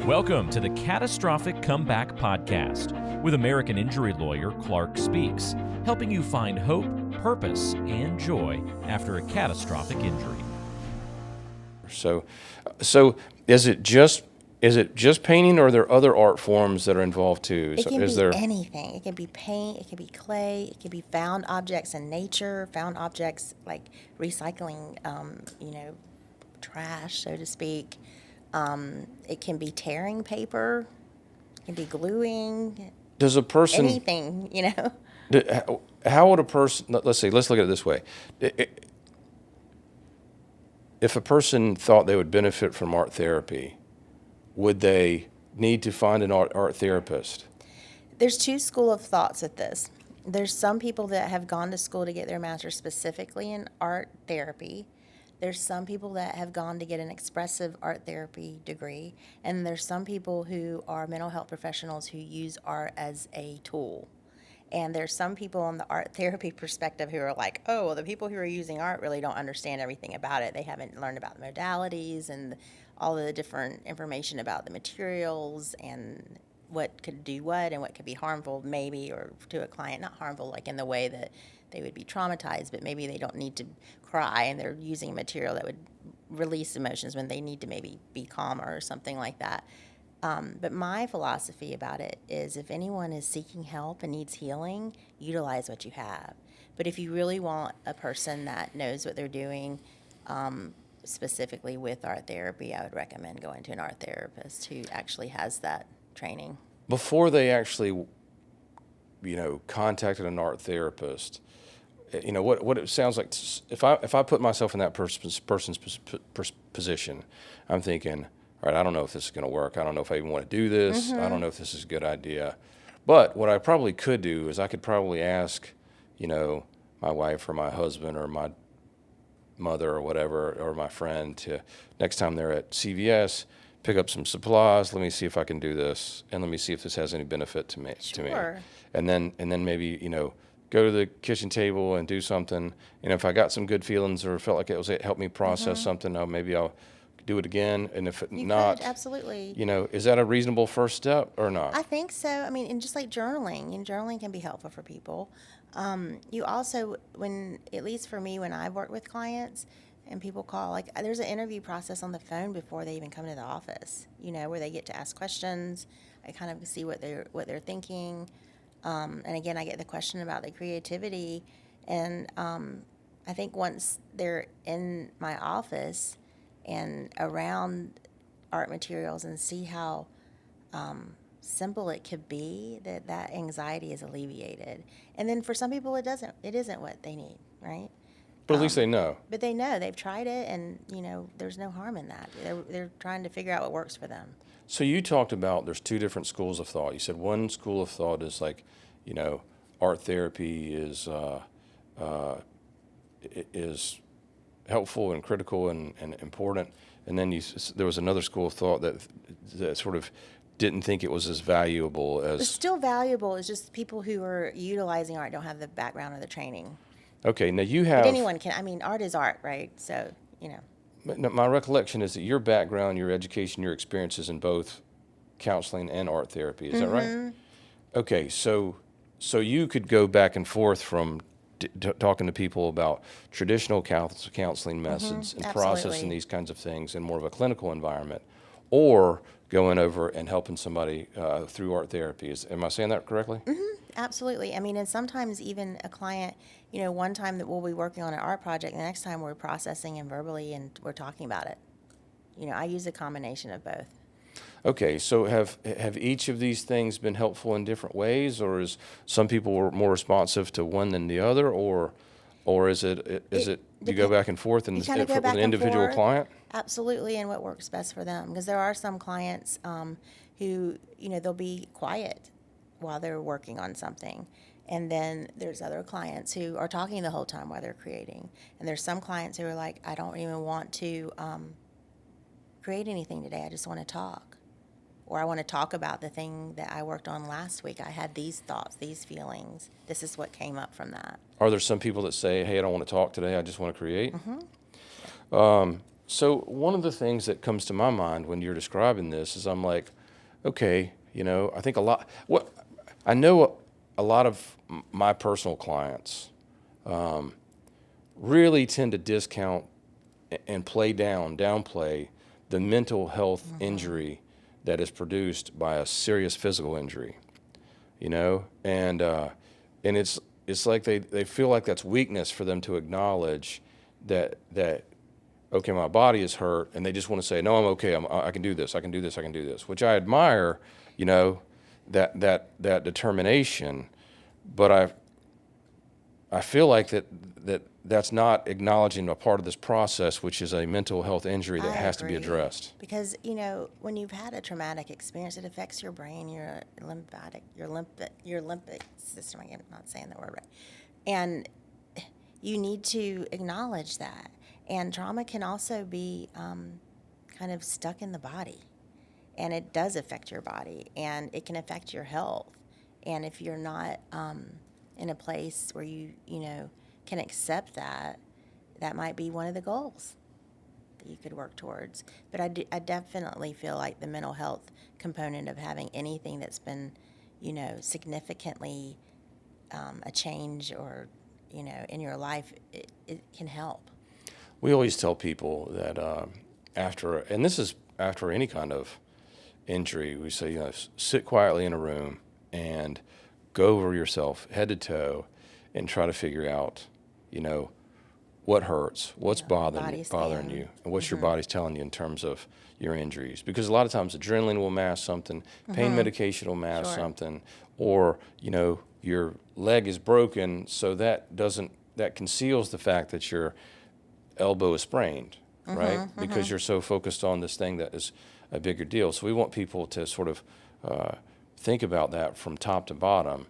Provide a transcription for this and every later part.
Welcome to the Catastrophic Comeback Podcast with American injury lawyer Clark Speaks, helping you find hope, purpose, and joy after a catastrophic injury. So is it just painting, or are there other art forms that are involved too? It can Is be there anything. It can be paint, it can be clay, it can be found objects in nature, found objects like recycling, trash, so to speak. It can be tearing paper, it can be gluing, does a person anything, how would a person, let's look at it this way. If a person thought they would benefit from art therapy, would they need to find an art therapist? There's two schools of thoughts with this. There's some people that have gone to school to get their master's specifically in art therapy. There's some people that have gone to get an expressive art therapy degree. And there's some people who are mental health professionals who use art as a tool. And there's some people on the art therapy perspective who are like, oh, well, the people who are using art really don't understand everything about it. They haven't learned about the modalities and all of the different information about the materials and what could do what and what could be harmful maybe, or to a client, not harmful like in the way that they would be traumatized, but maybe they don't need to cry and they're using a material that would release emotions when they need to maybe be calmer or something like that. But my philosophy about it is if anyone is seeking help and needs healing, utilize what you have. But if you really want a person that knows what they're doing, specifically with art therapy, I would recommend going to an art therapist who actually has that training. Before they actually, contacted an art therapist, what it sounds like, if I put myself in that person's position, I'm thinking, all right, I don't know if this is going to work. I don't know if I even want to do this. I don't know if this is a good idea. But what I probably could do is I could probably ask, my wife or my husband or my mother or whatever, or my friend, to next time they're at CVS, pick up some supplies. Let me see if I can do this, and let me see if this has any benefit to me. Sure. And then maybe go to the kitchen table and do something. And if I got some good feelings or felt like it helped me process something, maybe I'll do it again. And if You not, could, absolutely. Is that a reasonable first step or not? I think so. I mean, and just like journaling, and journaling can be helpful for people. You also, at least for me, when I've worked with clients and people call, there's an interview process on the phone before they even come to the office, where they get to ask questions. I kind of see what they're thinking. And again, I get the question about the creativity. And I think once they're in my office and around art materials and see how simple it could be, that anxiety is alleviated. And then for some people it isn't what they need, right? But at least they know. But they know, they've tried it, and there's no harm in that. They're trying to figure out what works for them. So you talked about there's two different schools of thought. You said one school of thought is like, art therapy is helpful and critical and important. And then there was another school of thought that sort of didn't think it was as valuable as... It's still valuable. It's just people who are utilizing art don't have the background or the training. Okay, now you have... But anyone can. I mean, art is art, right? So, My recollection is that your background, your education, your experiences in both counseling and art therapy. Is that right? Okay, so you could go back and forth from talking to people about traditional counseling methods and processing these kinds of things in more of a clinical environment, or going over and helping somebody through art therapy. Am I saying that correctly? Absolutely. I mean, and sometimes even a client, one time that we'll be working on an art project, the next time we're processing and verbally and we're talking about it. I use a combination of both. Okay, so have each of these things been helpful in different ways, or is some people more responsive to one than the other, or is it you go back and forth and with an individual client? Absolutely, and what works best for them, because there are some clients who they'll be quiet while they're working on something, and then there's other clients who are talking the whole time while they're creating, and there's some clients who are like, I don't even want to create anything today. I just want to talk. Or I want to talk about the thing that I worked on last week. I had these thoughts, these feelings. This is what came up from that. Are there some people that say, hey, I don't want to talk today, I just want to create? So one of the things that comes to my mind when you're describing this is I'm like, okay, I think I know a lot of my personal clients really tend to discount and downplay the mental health injury that is produced by a serious physical injury, and it's like they feel like that's weakness for them to acknowledge that okay, my body is hurt, and they just want to say, no, I'm okay, I can do this, I can do this, I can do this, which I admire, that determination, but I feel like that's not acknowledging a part of this process, which is a mental health injury that has to be addressed. Because, when you've had a traumatic experience, it affects your brain, your limbic system. I'm not saying the word right. And you need to acknowledge that. And trauma can also be kind of stuck in the body. And it does affect your body. And it can affect your health. And if you're not in a place where you can accept that, that might be one of the goals that you could work towards. But I definitely feel like the mental health component of having anything that's been, significantly a change or, in your life, it can help. We always tell people that and this is after any kind of injury, we say, sit quietly in a room and go over yourself head to toe and try to figure out, what hurts, what's bothering you, and what's your body's telling you in terms of your injuries. Because a lot of times adrenaline will mask something, pain medication will mask something, or, your leg is broken, so that conceals the fact that your elbow is sprained, right? Because you're so focused on this thing that is a bigger deal. So we want people to sort of think about that from top to bottom.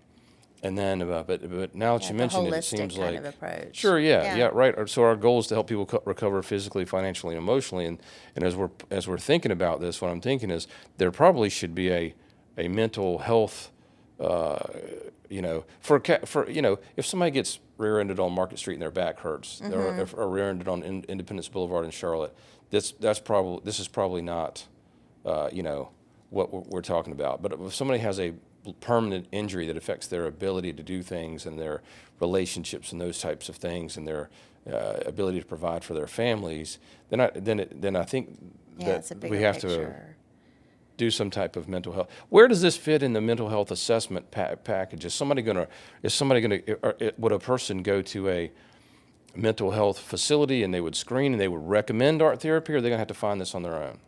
And then, but now that you mentioned it, it seems like kind of approach. Sure, yeah, right. So our goal is to help people recover physically, financially, and emotionally. And as we're thinking about this, what I'm thinking is there probably should be a mental health, if somebody gets rear-ended on Market Street and their back hurts, or rear-ended on Independence Boulevard in Charlotte, this is probably not, what we're talking about. But if somebody has a permanent injury that affects their ability to do things and their relationships and those types of things and their ability to provide for their families, then I think that we have to do some type of mental health. Where does this fit in the mental health assessment package? Would a person go to a mental health facility and they would screen and they would recommend art therapy, or are they going to have to find this on their own?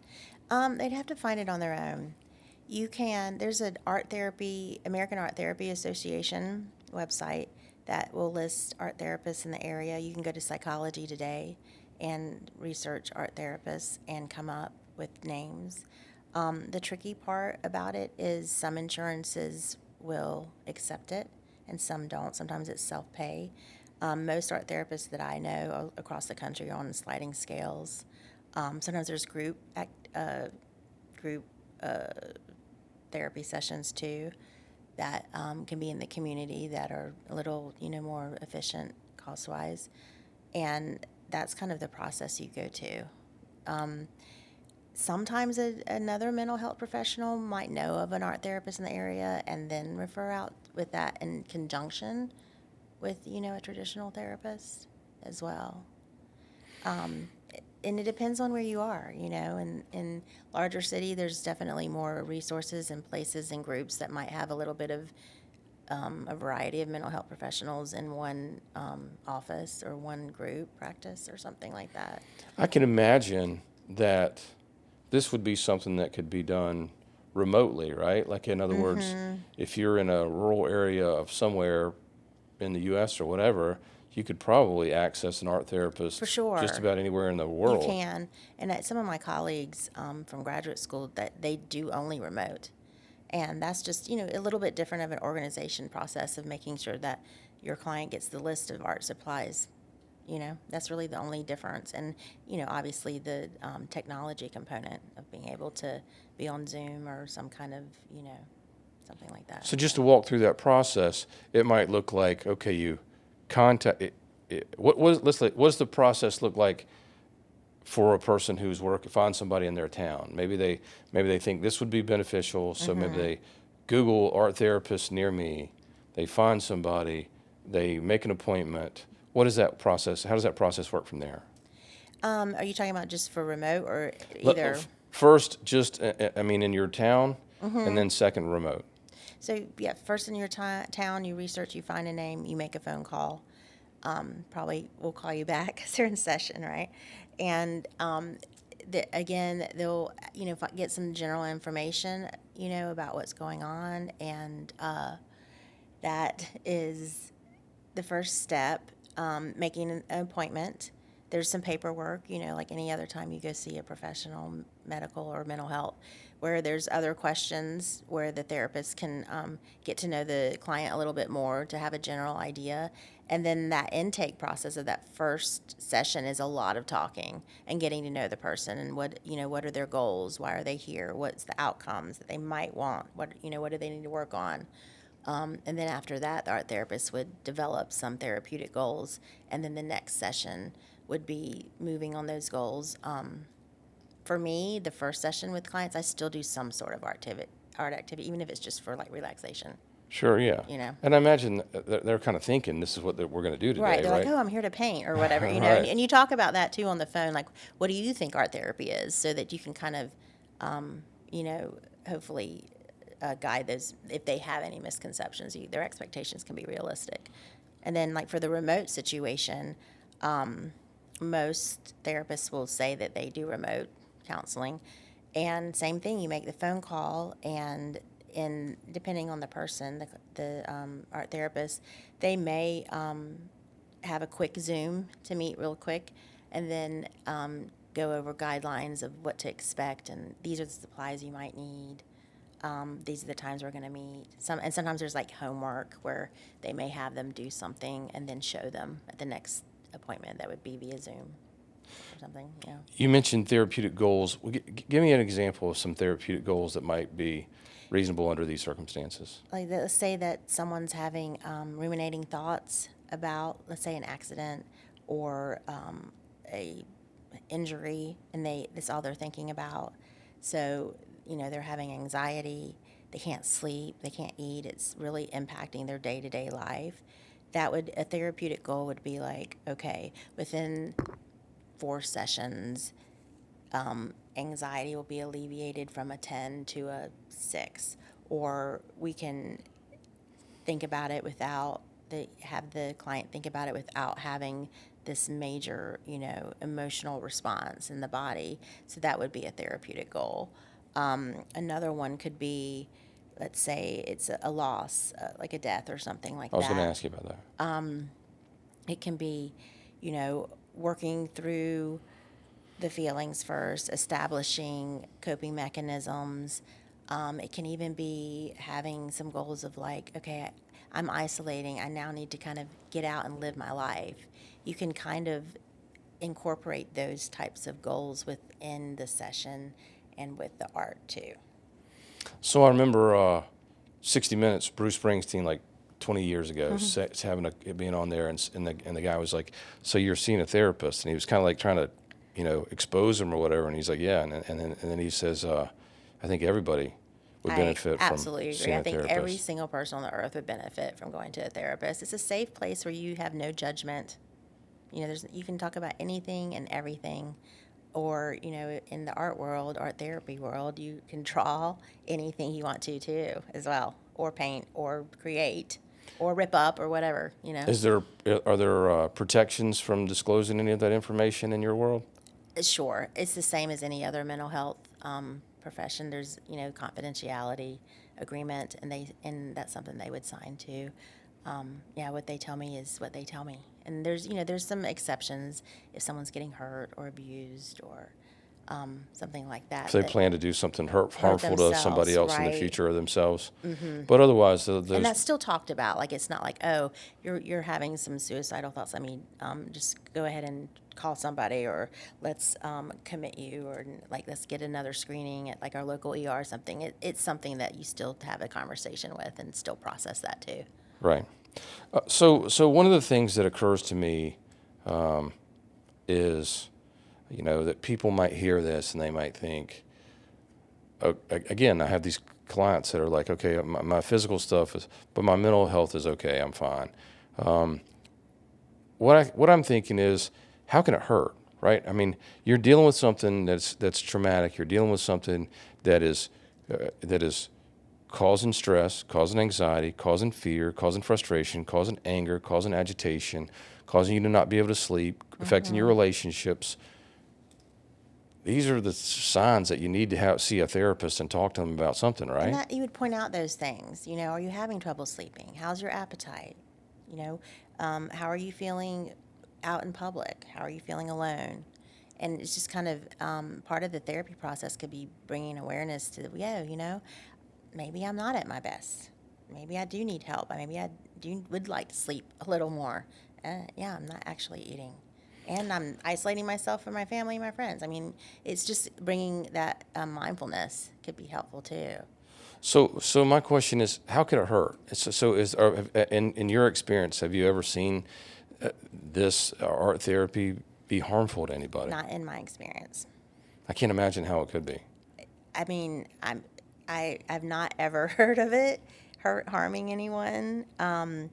They'd have to find it on their own. There's an American Art Therapy Association website that will list art therapists in the area. You can go to Psychology Today and research art therapists and come up with names. The tricky part about it is some insurances will accept it and some don't. Sometimes it's self-pay. Most art therapists that I know across the country are on sliding scales. Sometimes there's group therapy sessions too that can be in the community that are a little more efficient cost-wise, and that's kind of the process you go to. Sometimes another mental health professional might know of an art therapist in the area and then refer out with that in conjunction with a traditional therapist as well. And it depends on where you are, in larger city, there's definitely more resources and places and groups that might have a little bit of a variety of mental health professionals in one office or one group practice or something like that. I can imagine that this would be something that could be done remotely, right? Like, in other words, if you're in a rural area of somewhere in the U.S. or whatever, you could probably access an art therapist for sure, just about anywhere in the world. You can. And some of my colleagues from graduate school, that they do only remote. And that's just, a little bit different of an organization process of making sure that your client gets the list of art supplies. That's really the only difference. And, obviously the technology component of being able to be on Zoom or some kind of, something like that. So just to walk through that process, it might look like, okay, you contact what does the process look like for a person who's find somebody in their town. Maybe they think this would be beneficial, so maybe they Google art therapist near me. They find somebody, they make an appointment. What is that process? How does that process work from there? Are you talking about just for remote or either? First, just in your town, and then second, remote. So yeah, first in your town, you research, you find a name, you make a phone call. Probably we'll call you back because they're in session, right? And again, they'll get some general information, about what's going on, and that is the first step. Making an appointment. There's some paperwork, like any other time you go see a professional, medical or mental health, where there's other questions where the therapist can get to know the client a little bit more to have a general idea. And then that intake process of that first session is a lot of talking and getting to know the person and what are their goals? Why are they here? What's the outcomes that they might want? What do they need to work on? And then after that, the art therapist would develop some therapeutic goals, and then the next session would be moving on those goals. For me, the first session with clients, I still do some sort of art activity, even if it's just for like relaxation. Sure, yeah. And I imagine they're kind of thinking this is what we're going to do today, Right? They're right? like, oh, I'm here to paint or whatever, Right. And you talk about that too on the phone, like, what do you think art therapy is, so that you can kind of, hopefully guide those if they have any misconceptions. Their expectations can be realistic. And then, like for the remote situation, most therapists will say that they do remote counseling, and same thing. You make the phone call, and depending on the person, the art therapist, they may have a quick Zoom to meet real quick, and then go over guidelines of what to expect, and these are the supplies you might need. These are the times we're going to meet. And sometimes there's like homework where they may have them do something and then show them at the next appointment. That would be via Zoom or something. You mentioned therapeutic goals. Give me an example of some therapeutic goals that might be reasonable under these circumstances. Like, let's say that someone's having ruminating thoughts about, let's say, an accident or a injury, and that's all they're thinking about. So they're having anxiety, they can't sleep, they can't eat, it's really impacting their day-to-day life. A therapeutic goal would be like, okay, within 4 sessions, anxiety will be alleviated from a 10 to a 6, or we can think about it have the client think about it without having this major, emotional response in the body. So that would be a therapeutic goal. Another one could be, let's say it's a loss, like a death or something like that. I was going to ask you about that. It can be, working through the feelings first, establishing coping mechanisms. It can even be having some goals of like, okay, I'm isolating. I now need to kind of get out and live my life. You can kind of incorporate those types of goals within the session and with the art too. So I remember 60 Minutes, Bruce Springsteen, like 20 years ago, being on there, and the guy was like, "So you're seeing a therapist?" And he was kind of like trying to, expose him or whatever. And he's like, "Yeah." And then he says, "I think everybody would benefit from absolutely agree. seeing I a think therapist." every single person on the earth would benefit from going to a therapist. It's a safe place where you have no judgment. You can talk about anything and everything. Or, in the art therapy world, you can draw anything you want to too, as well, or paint, or create, or rip up, or whatever, Are there protections from disclosing any of that information in your world? Sure. It's the same as any other mental health profession. There's, confidentiality agreement, and that's something they would sign to. What they tell me is what they tell me. And there's some exceptions if someone's getting hurt or abused or something like that. If they plan to do something harmful to somebody else in the right. future or themselves. But otherwise, And that's still talked about. Like, it's not like, oh, you're having some suicidal thoughts. I mean, just go ahead and call somebody, or let's commit you, or like let's get another screening at like our local ER or something. It's something that you still have a conversation with and still process that too. Right. So one of the things that occurs to me is that people might hear this and they might think, again, I have these clients that are like, okay, my physical stuff is, but my mental health is okay, I'm fine. What I'm thinking is, how can it hurt, right? I mean, you're dealing with something that's traumatic. You're dealing with something that is causing stress, causing anxiety, causing fear, causing frustration, causing anger, causing agitation, causing you to not be able to sleep, affecting your relationships. These are the signs that you need to see a therapist and talk to them about something, right? And that you would point out those things. Are you having trouble sleeping? How's your appetite? How are you feeling out in public? How are you feeling alone? And it's just kind of part of the therapy process could be bringing awareness to, maybe I'm not at my best. Maybe I do need help. Maybe I would like to sleep a little more. Yeah, I'm not actually eating. And I'm isolating myself from my family and my friends. I mean, it's just bringing that mindfulness could be helpful too. So my question is, how could it hurt? In your experience, have you ever seen this art therapy be harmful to anybody? Not in my experience. I can't imagine how it could be. I mean, I've not ever heard of it harming anyone. Some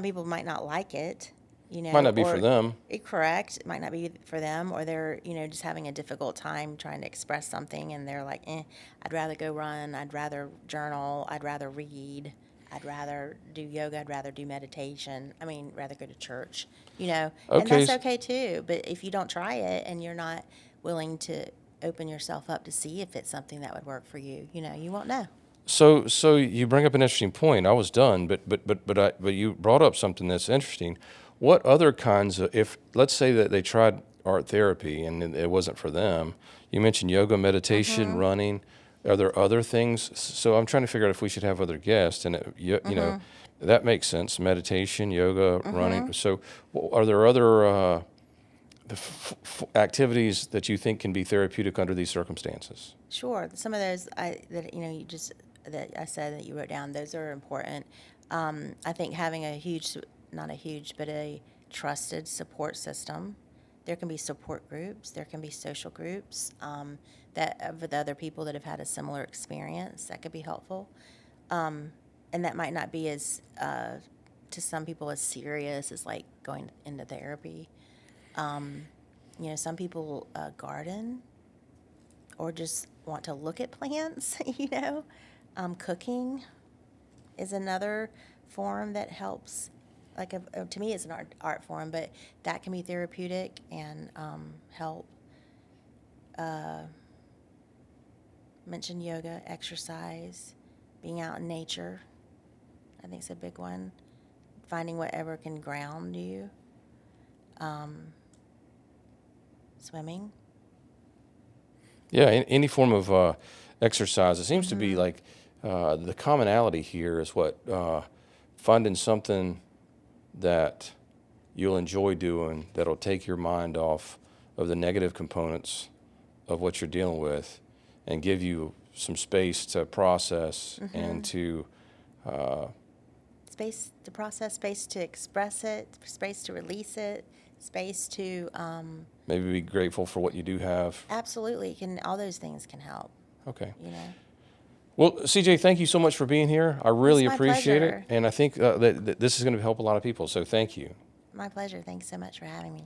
people might not like it. Might not be for them. Correct. It might not be for them, or they're, just having a difficult time trying to express something, and they're like, I'd rather go run, I'd rather journal, I'd rather read, I'd rather do yoga, I'd rather do meditation. Rather go to church, And that's okay too. But if you don't try it and you're not willing to open yourself up to see if it's something that would work for you, you won't know. So you bring up an interesting point. I was done, but you brought up something that's interesting. What other kinds of, if let's say that they tried art therapy and it wasn't for them, you mentioned yoga, meditation, running. Are there other things? So I'm trying to figure out if we should have other guests, and that makes sense. Meditation, yoga, running. So are there other activities that you think can be therapeutic under these circumstances? Sure. Some of those that I said that you wrote down, those are important. I think having a trusted support system. There can be support groups. There can be social groups that with other people that have had a similar experience. That could be helpful. And that might not be as, to some people, as serious as like going into therapy. Some people garden or just want to look at plants, Cooking is another form that helps. To me, it's an art form, but that can be therapeutic and help. Mention yoga, exercise, being out in nature. I think it's a big one. Finding whatever can ground you. Swimming. Yeah, any form of exercise. It seems to be like the commonality here is finding something that you'll enjoy doing, that'll take your mind off of the negative components of what you're dealing with and give you some space to process and to space to process, space to express it, space to release it, space to maybe be grateful for what you do have. Absolutely. All those things can help. Okay. Well, CJ, thank you so much for being here. I really appreciate pleasure. it. And I think that this is going to help a lot of people. So thank you. My pleasure. Thanks so much for having me.